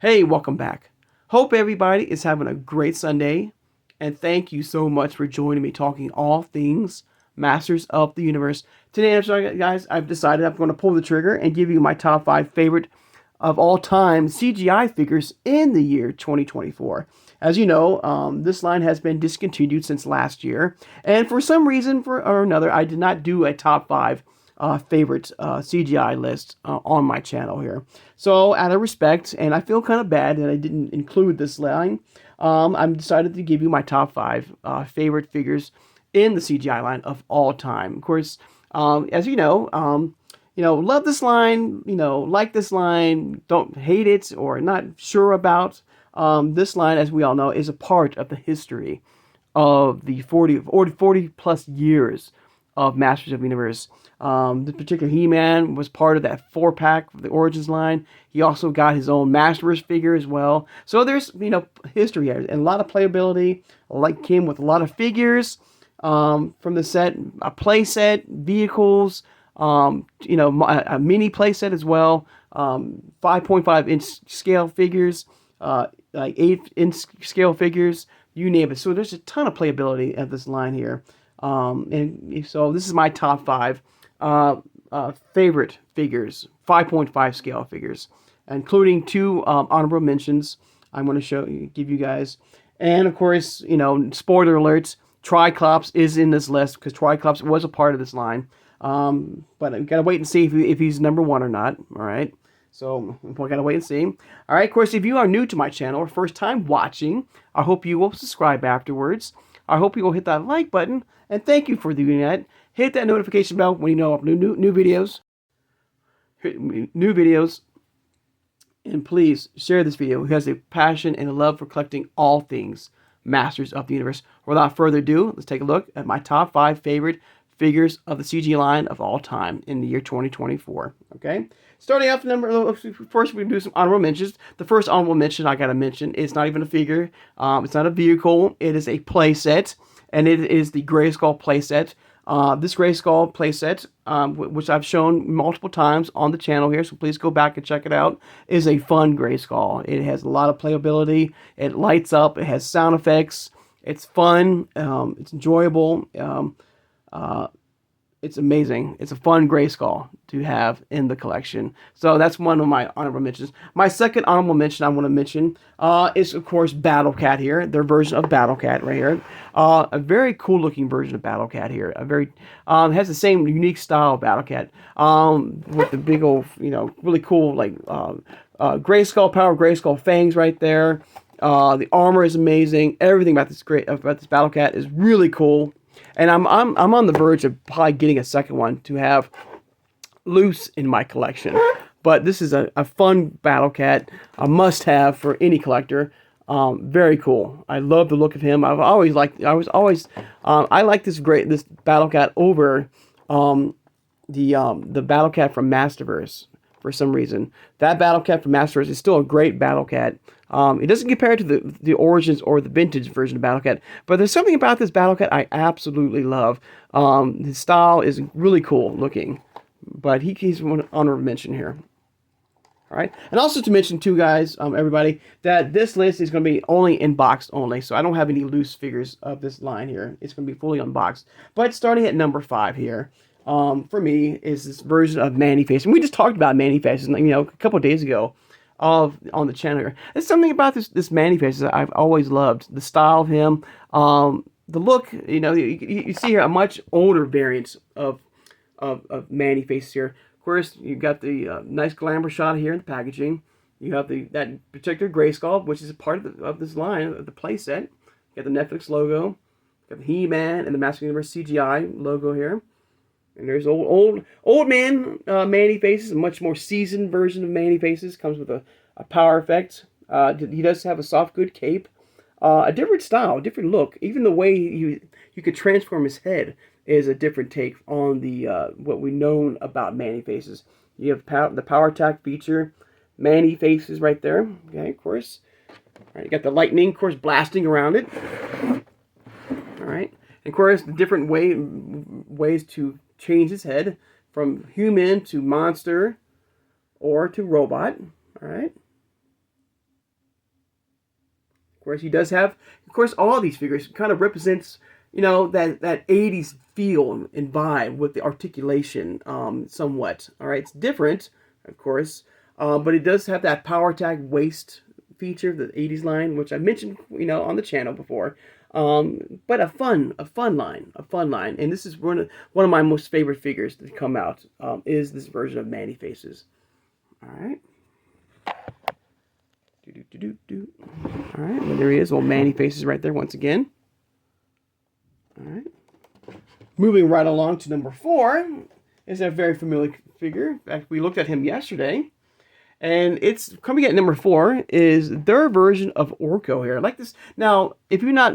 Hey, welcome back. Hope everybody is having a great Sunday, and thank you so much for joining me talking all things Masters of the Universe. Today, guys, I've decided I'm going to pull the trigger and give you my top 5 favorite of all time CGI figures in the year 2024. As you know, this line has been discontinued since last year, and for some reason or another, I did not do a top 5 favorite CGI list on my channel here. So, out of respect, and I feel kind of bad that I didn't include this line, I'm decided to give you my top 5 favorite figures in the CGI line of all time. Of course, as love this line, like this line, don't hate it or not sure about. This line, as we all know, is a part of the history of the 40 plus years of Masters of the Universe. This particular He-Man was part of that 4-pack of the Origins line. He also got his own Masterverse figure as well. So there's, history here and a lot of playability. I like him with a lot of figures from the set, a play set, vehicles, a mini play set as well, 5.5 inch scale figures, like 8-inch scale figures, you name it. So there's a ton of playability at this line here. And so this is my top 5 favorite figures, 5.5 scale figures, including 2 honorable mentions I'm going to give you guys. And of course, spoiler alerts, Triclops is in this list because Triclops was a part of this line. But we gotta wait and see if he's number 1 or not. All right. So we gotta wait and see. All right. Of course, if you are new to my channel or first time watching, I hope you will subscribe afterwards. I hope you will hit that like button, and thank you for doing that. Hit that notification bell when you know of new videos. New videos. And please share this video who has a passion and a love for collecting all things Masters of the Universe. Without further ado, let's take a look at my top 5 favorite figures of the CG line of all time in the year 2024. Okay, starting off first, we can do some honorable mentions. The first honorable mention I gotta mention is not even a figure. It's not a vehicle. It is a play set, and it is the Grayskull play set. This Grayskull playset, which I've shown multiple times on the channel here, so please go back and check it out, is a fun Grayskull. It has a lot of playability. It lights up. It has sound effects. It's fun. It's enjoyable. It's amazing. It's a fun Grayskull to have in the collection. So that's one of my honorable mentions. My second honorable mention I want to mention is, of course, Battle Cat here. Their version of Battle Cat right here. A very cool looking version of Battle Cat here. A very has the same unique style of Battle Cat with the big old, really cool like Grayskull power, Grayskull fangs right there. The armor is amazing. Everything about this Battle Cat is really cool. And I'm on the verge of probably getting a second one to have loose in my collection. But this is a fun Battle Cat, a must-have for any collector. Very cool. I love the look of him. I like this Battle Cat over the Battle Cat from Masterverse for some reason. That Battle Cat from Masterverse is still a great Battle Cat. It doesn't compare to the Origins or the vintage version of Battle Cat, but there's something about this Battle Cat I absolutely love. His style is really cool looking, but he's one honorable mention here. All right, and also to mention too, guys, everybody, that this list is going to be only unboxed only, so I don't have any loose figures of this line here. It's going to be fully unboxed. But starting at number 5 here, for me, is this version of Mannyface, and we just talked about Mannyface, a couple of days ago. On the channel here. There's something about this Mannyface that I've always loved. The style of him, the look, you see here a much older variant of Mannyface here. Of course, you've got the nice glamour shot here in the packaging. You have that particular Grayskull, which is a part of this line, of the playset. You got the Netflix logo. You got the He-Man and the Masters of the Universe CGI logo here. And there's old man Mannyfaces, a much more seasoned version of Mannyfaces. Comes with a power effect. He does have a soft good cape. A different style, different look. Even the way you could transform his head is a different take on the what we know about Mannyfaces. You have the power attack feature, Mannyfaces right there. Okay, of course. All right, you got the lightning, of course, blasting around it. All right, and of course, the different ways to change his head from human to monster or to robot. All right. course, he does have, of course, all these figures kind of represents, that 80s feel and vibe with the articulation, somewhat. All right, it's different, of course, but it does have that power tag waist feature, the 80s line, which I mentioned, on the channel before. But a fun line. And this is one of my most favorite figures to come out, is this version of Manny Faces. All right. All right, well, there he is. Old Manny Faces right there once again. All right. Moving right along to number 4 is a very familiar figure. In fact, we looked at him yesterday. And it's coming at number 4 is their version of Orko here. I like this. Now, if you're not,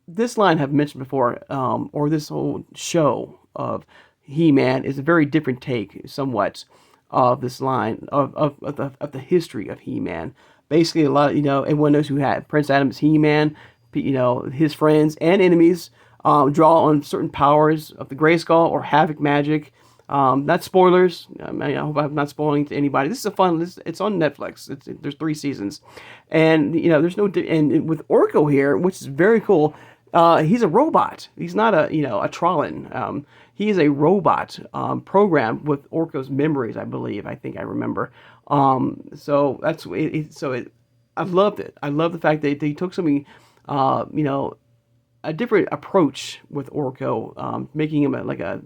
this line I've mentioned before, or this whole show of He-Man is a very different take, somewhat, of this line of the history of He-Man. Basically, a lot of, everyone knows who had Prince Adam's He-Man, his friends and enemies draw on certain powers of the Grayskull or Havoc magic. Not spoilers. I hope I'm not spoiling to anybody. This is a fun. It's on Netflix. There's 3 seasons, and there's no. And with Orko here, which is very cool. He's a robot. He's not a Trollan. He is a robot programmed with Orko's memories. I believe. I think I remember. So that's it. I loved it. I love the fact that they took something, a different approach with Orko, making him like a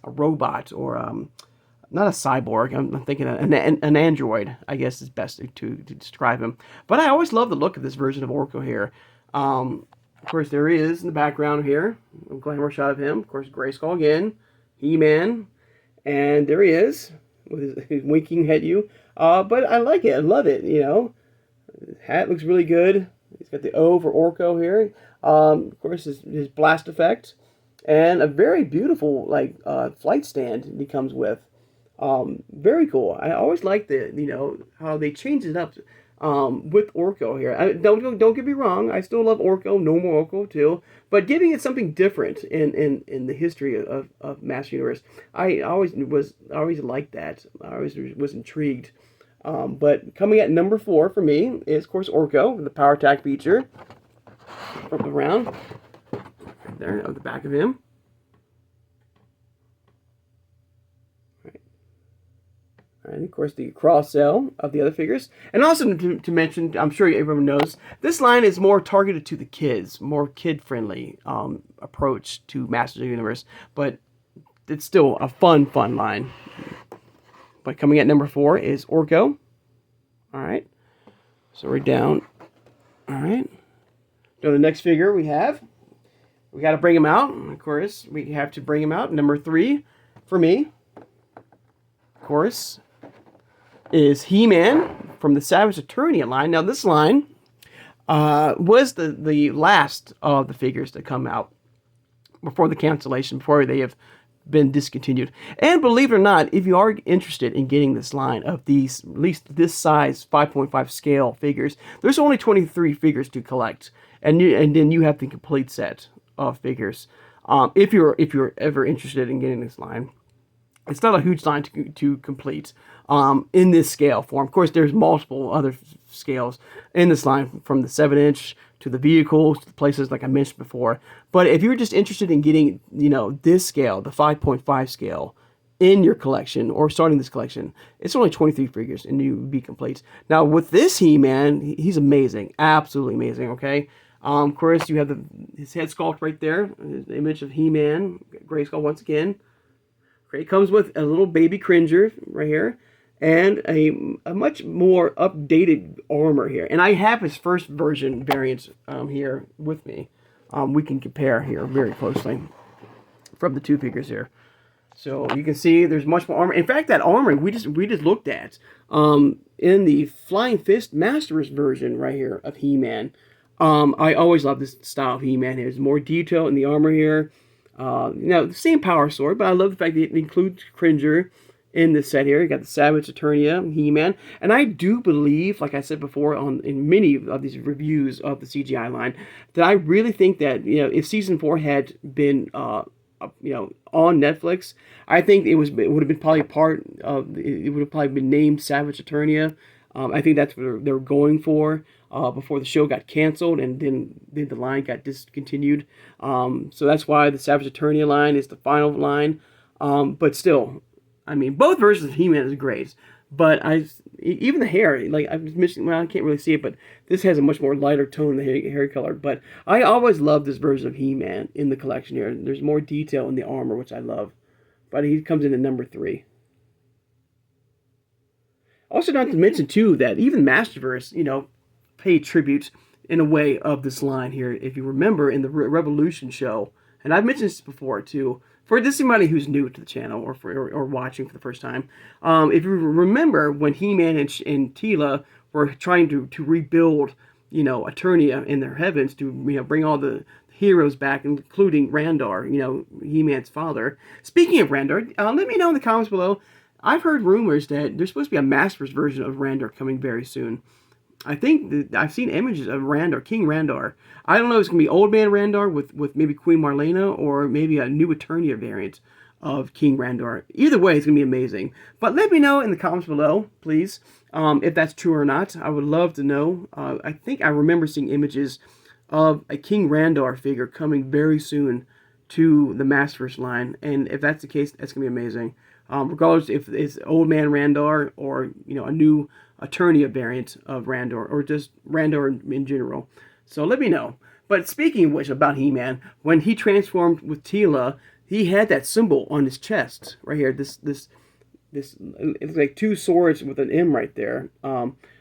robot, or not a cyborg. I'm thinking an android, I guess is best to describe him. But I always love the look of this version of Orko here. Of course, there he is in the background here. A glamour shot of him. Of course, Grayskull again, He-Man, and there he is with his winking at you. But I like it. I love it. His hat looks really good. He's got the O for Orko here. Of course, his blast effect. And a very beautiful flight stand he comes with. Very cool. I always like how they changed it up with Orko here. Don't get me wrong. I still love Orko. No more Orko too. But giving it something different in the history of Master Universe, I always liked that. I always was intrigued. But coming at number 4 for me is, of course, Orko with the power tag feature. Flip around. There, of the back of him. Right. And of course the cross-sell of the other figures. And also to mention, I'm sure everyone knows, this line is more targeted to the kids, more kid-friendly approach to Masters of the Universe. But it's still a fun line. But coming at number 4 is Orko. All right. So we're down. All right. So the next figure we got to bring him out. Of course, we have to bring him out. Number 3 for me, of course, is He-Man from the Savage Eternia line. Now, this line was the last of the figures to come out before the cancellation, before they have been discontinued. And believe it or not, if you are interested in getting this line of these, at least this size 5.5 scale figures, there's only 23 figures to collect, and then you have the complete set of figures. If you're ever interested in getting this line, it's not a huge line to complete in this scale form. Of course, there's multiple other scales in this line, from the 7-inch to the vehicles, to the places like I mentioned before. But if you're just interested in getting, this scale, the 5.5 scale, in your collection, or starting this collection, it's only 23 figures and you would be complete. Now, with this He-Man, he's amazing. Absolutely amazing, okay? Of course, you have his head sculpt right there, the image of He-Man, Grayskull once again. It comes with a little baby Cringer right here, and a much more updated armor here. And I have his first version variant here with me. We can compare here very closely from the 2 figures here. So you can see there's much more armor. In fact, that armor we just looked at in the Flying Fist Masters version right here of He-Man. I always love this style of He-Man. There's more detail in the armor here. The same power sword, but I love the fact that it includes Cringer in this set here. You got the Savage Eternia, He-Man, and I do believe, like I said before, in many of these reviews of the CGI line, that I really think that if season 4 had been on Netflix, I think it would have been probably part of. It would have probably been named Savage Eternia. I think that's what they're going for. before the show got canceled, and then the line got discontinued. So that's why the Savage Eternia line is the final line. But still, I mean, both versions of He-Man is great. But even the hair, like I was missing. Well, I can't really see it, but this has a much more lighter tone, the hair color. But I always loved this version of He-Man in the collection here. There's more detail in the armor, which I love. But he comes in at number 3. Also, not to mention too that even Masterverse, paid tribute in a way of this line here. If you remember in the Revolution show, and I've mentioned this before too, for this somebody who's new to the channel or watching for the first time, if you remember when He-Man and Teela were trying to rebuild, Eternia in their heavens to bring all the heroes back, including Randar, He-Man's father. Speaking of Randar, let me know in the comments below. I've heard rumors that there's supposed to be a Masters version of Randar coming very soon. I think I've seen images of Randar, King Randar. I don't know if it's going to be Old Man Randar with maybe Queen Marlena or maybe a new Eternia variant of King Randar. Either way, it's going to be amazing. But let me know in the comments below, please, if that's true or not. I would love to know. I think I remember seeing images of a King Randar figure coming very soon to the Masterverse line. And if that's the case, that's going to be amazing. Regardless if it's Old Man Randar or a new Eternia variant of Randar or just Randar in general. So let me know. But speaking of which, about He-Man, when he transformed with Teela, he had that symbol on his chest right here. This it's like 2 swords with an M right there.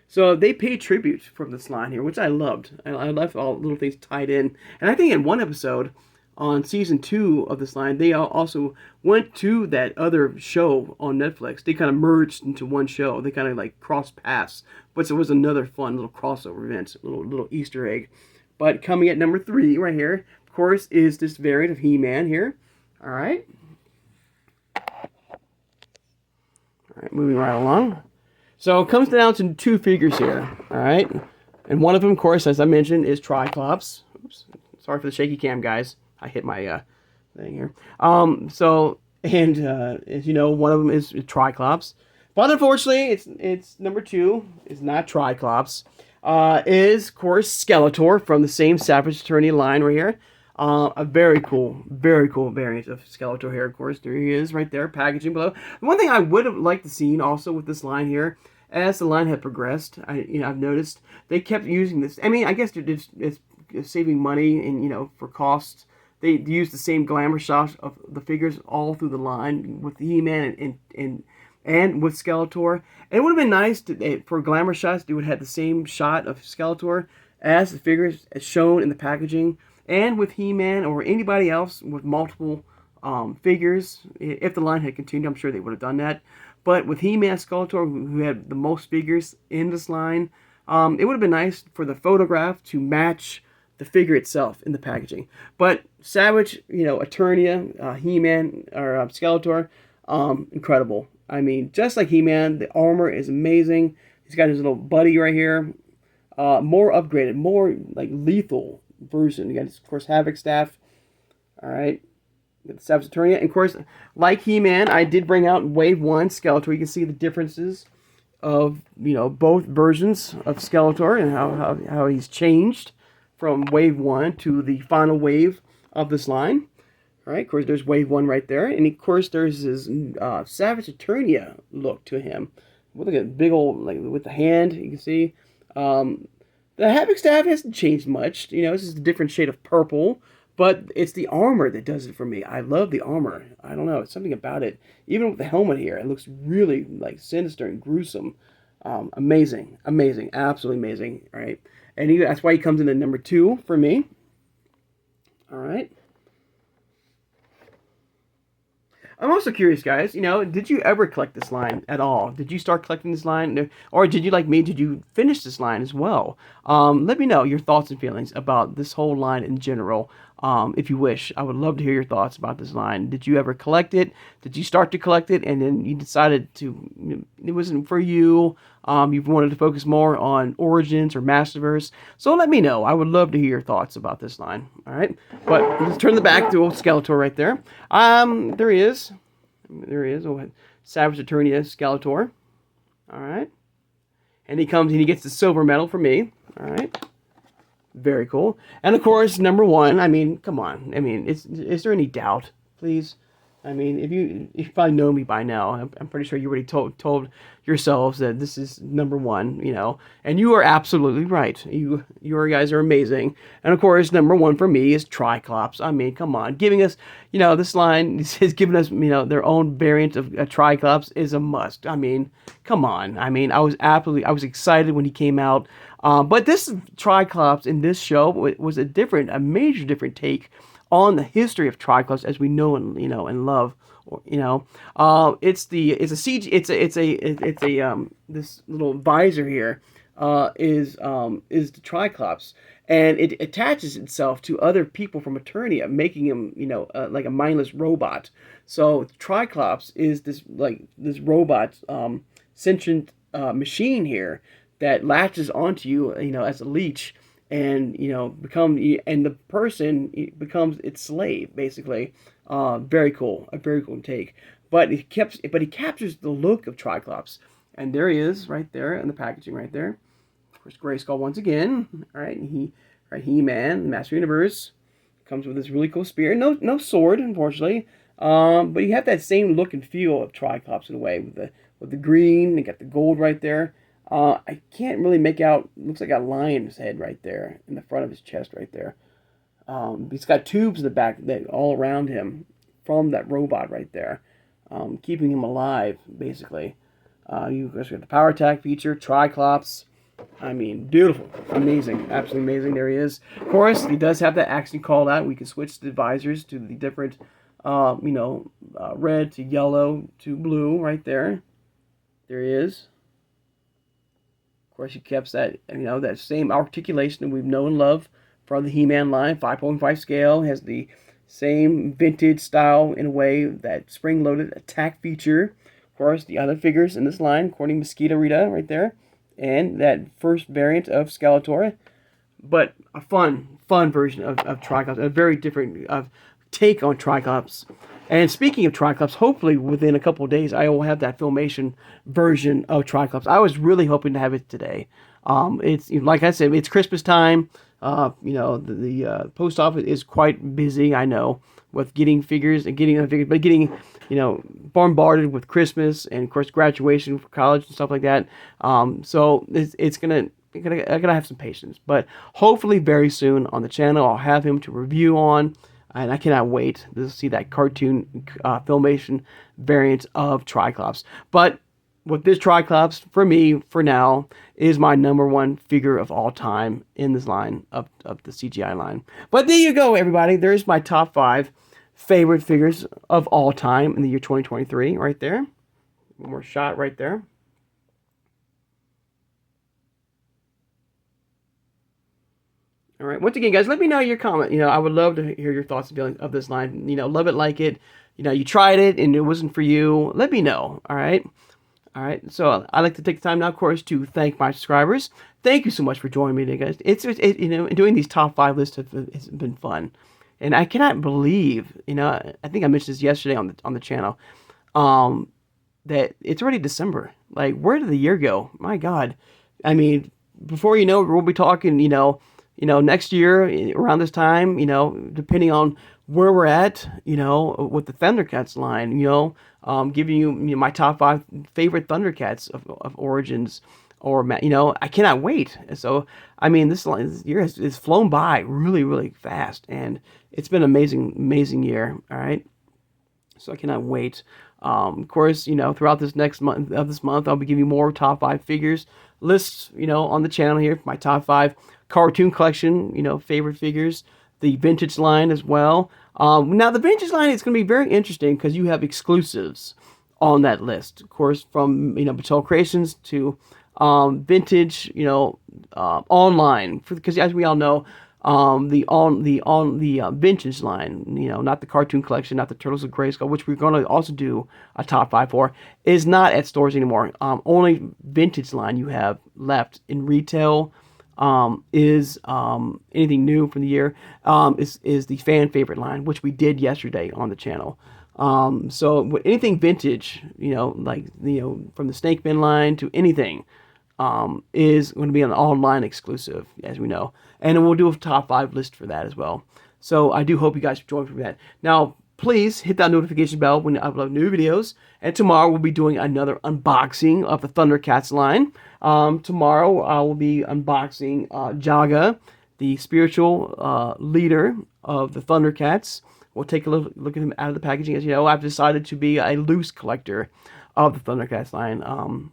So they paid tribute from this line here, which I loved. I left all little things tied in. And I think in one episode on season 2 of this line, they also went to that other show on Netflix. They kind of merged into one show. They kind of like crossed paths. But it was another fun little crossover event, little Easter egg. But coming at number 3 right here, of course, is this variant of He-Man here. All right. All right, moving right along. So it comes down to 2 figures here. All right. And one of them, of course, as I mentioned, is Triclops. Oops. Sorry for the shaky cam, guys. I hit my thing here. As you know, one of them is Triclops. But unfortunately, it's number 2. It's not Triclops. Is, of course, Skeletor from the same Savage Eternia line right here. A very cool variant of Skeletor here, of course. There he is right there, packaging below. The one thing I would have liked to see also with this line here, as the line had progressed, I've noticed they kept using this. I mean, I guess it's saving money and, for costs. They used the same glamour shots of the figures all through the line with He-Man and with Skeletor. And it would have been nice for glamour shots, they would have the same shot of Skeletor as the figures as shown in the packaging. And with He-Man or anybody else with multiple figures, if the line had continued, I'm sure they would have done that. But with He-Man and Skeletor, who had the most figures in this line, it would have been nice for the photograph to match the figure itself in the packaging. But Savage, Eternia, He-Man, or Skeletor, incredible. I mean, just like He-Man, the armor is amazing. He's got his little buddy right here. More upgraded, more like lethal version. You got, of course, Havoc Staff. All right. The Savage Eternia. And, of course, like He-Man, I did bring out Wave 1 Skeletor. You can see the differences of, both versions of Skeletor and how he's changed from Wave 1 to the final wave of this line. All right, of course, there's Wave 1 right there. And, of course, there's his Savage Eternia look to him. Look at big old, like, with the hand, you can see. The Havoc Staff hasn't changed much. This is a different shade of purple. But it's the armor that does it for me. I love the armor. I don't know. It's something about it. Even with the helmet here, it looks really, like, sinister and gruesome. Amazing. Amazing. Absolutely amazing. All right. And that's why he comes in at number 2 for me. All right. I'm also curious, guys, did you ever collect this line at all? Did you start collecting this line? Or did you, like me, did you finish this line as well? Let me know your thoughts and feelings about this whole line in general. If you wish. I would love to hear your thoughts about this line. Did you ever collect it? Did you start to collect it and then you decided it wasn't for you? You wanted to focus more on Origins or Masterverse. So let me know. I would love to hear your thoughts about this line. All right. But let's turn the back to old Skeletor right there. There he is. There he is. Oh, Savage Eternia Skeletor. All right. And he comes and he gets the silver medal for me. All right. Very cool. And of course, number one, I mean, come on. I mean, is there any doubt? Please. I mean, if you probably know me by now, I'm pretty sure you already told yourselves that this is number one, and you are absolutely right. You guys are amazing. And of course, number one for me is Triclops. I mean, come on, giving us, this line is giving us, their own variant of Triclops is a must. I mean, come on. I mean, I was excited when he came out. But this Triclops in this show was a major different take on the history of Triclops as we know and love. It's a CG. It's a this little visor here is the Triclops, and it attaches itself to other people from Eternia, making him like a mindless robot. So Triclops is this robot sentient machine here that latches onto you, as a leech, and and the person becomes its slave, basically. Very cool, a very cool take. But he captures the look of Triclops, and there he is, right there in the packaging, right there. Of course, Grayskull once again. All right, He-Man, Master Universe, comes with this really cool spear. No sword, unfortunately. But you have that same look and feel of Triclops in a way, with the green. You got the gold right there. I can't really make out. Looks like a lion's head right there in the front of his chest, right there. He's got tubes in the back that all around him from that robot right there, keeping him alive, basically. You guys got the power attack feature, Triclops. I mean, beautiful, amazing, absolutely amazing. There he is. Of course, he does have that action called out. We can switch the visors to the different, red to yellow to blue right there. There he is. Of course, he kept that same articulation that we've known and loved from the He-Man line. 5.5 scale, has the same vintage style in a way, that spring-loaded attack feature. Of course, the other figures in this line, according to Mosquito Rita right there, and that first variant of Skeletor. But a fun version of Triclops, a very different take on Triclops. And speaking of Triclops, hopefully within a couple of days, I will have that Filmation version of Triclops. I was really hoping to have it today. It's like I said, it's Christmas time. The post office is quite busy, I know, with getting figures and getting other figures, but getting, bombarded with Christmas and, of course, graduation for college and stuff like that. So it's gonna have some patience, but hopefully very soon on the channel I'll have him to review on. And I cannot wait to see that cartoon Filmation variant of Triclops. But with this Triclops, for me, for now, is my number one figure of all time in this line of the CGI line. But there you go, everybody. There's my top 5 favorite figures of all time in the year 2023, right there. One more shot right there. All right. Once again, guys, let me know your comment. I would love to hear your thoughts and feelings of this line. Love it, like it. You tried it and it wasn't for you. Let me know. All right. All right. So I'd like to take the time now, of course, to thank my subscribers. Thank you so much for joining me today, guys. Doing these top 5 lists has been fun, and I cannot believe. I think I mentioned this yesterday on the channel. That it's already December. Like, where did the year go? My God. I mean, before you know it, we'll be talking. Next year around this time, depending on where we're at, with the Thundercats line, giving you, my top 5 favorite Thundercats of origins, or I cannot wait. So I mean, this year has flown by really, really fast, and it's been an amazing year. All right, so I cannot wait. Of course, throughout this next month I'll be giving you more top 5 figures lists, on the channel here. My top 5 cartoon collection, favorite figures, the vintage line as well. Now the vintage line is going to be very interesting because you have exclusives on that list, of course, from Mattel Creations to vintage, online, because as we all know, the vintage line, not the cartoon collection, not the Turtles of Grayskull, which we're going to also do a top 5 for, is not at stores anymore. Only vintage line you have left in retail. Is anything new from the year, is the fan favorite line, which we did yesterday on the channel. So anything vintage, from the Snake Man line to anything, is going to be an online exclusive, as we know. And we'll do a top 5 list for that as well. So I do hope you guys join for that. Now, please hit that notification bell when I upload new videos. And tomorrow we'll be doing another unboxing of the Thundercats line. Tomorrow I will be unboxing Jaga, the spiritual leader of the Thundercats. We'll take a look at him out of the packaging. As you know, I've decided to be a loose collector of the Thundercats line.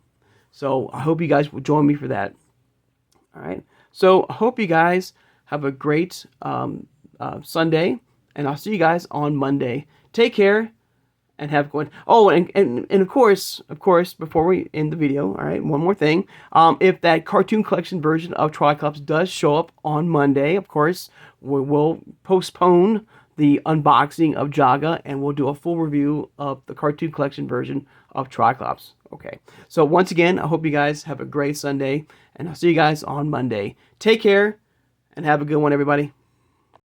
So I hope you guys will join me for that. All right. So I hope you guys have a great Sunday, and I'll see you guys on Monday. Take care and have a good one. Oh, and of course, before we end the video, all right, one more thing. If that cartoon collection version of Triclops does show up on Monday, of course, we will postpone the unboxing of Jaga, and we'll do a full review of the cartoon collection version of Triclops. Okay, so once again, I hope you guys have a great Sunday, and I'll see you guys on Monday. Take care, and have a good one, everybody.